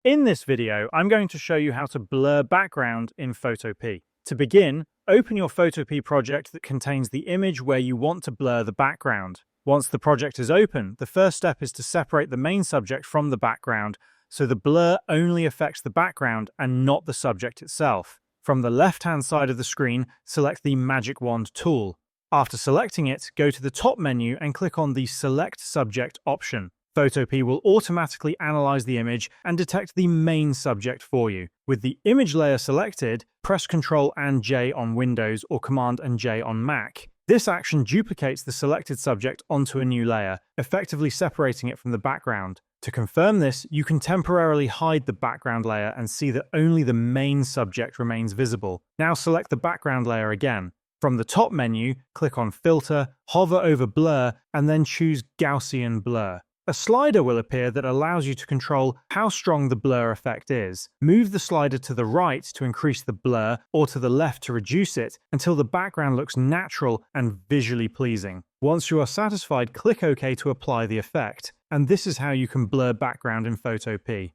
In this video, I'm going to show you how to blur background in Photopea. To begin, open your Photopea project that contains the image where you want to blur the background. Once the project is open, the first step is to separate the main subject from the background, so the blur only affects the background and not the subject itself. From the left-hand side of the screen, select the Magic Wand tool. After selecting it, go to the top menu and click on the Select Subject option. Photopea will automatically analyze the image and detect the main subject for you. With the image layer selected, press Ctrl and J on Windows or Command and J on Mac. This action duplicates the selected subject onto a new layer, effectively separating it from the background. To confirm this, you can temporarily hide the background layer and see that only the main subject remains visible. Now select the background layer again. From the top menu, click on Filter, hover over Blur, and then choose Gaussian Blur. A slider will appear that allows you to control how strong the blur effect is. Move the slider to the right to increase the blur or to the left to reduce it until the background looks natural and visually pleasing. Once you are satisfied, click OK to apply the effect. And this is how you can blur background in Photopea.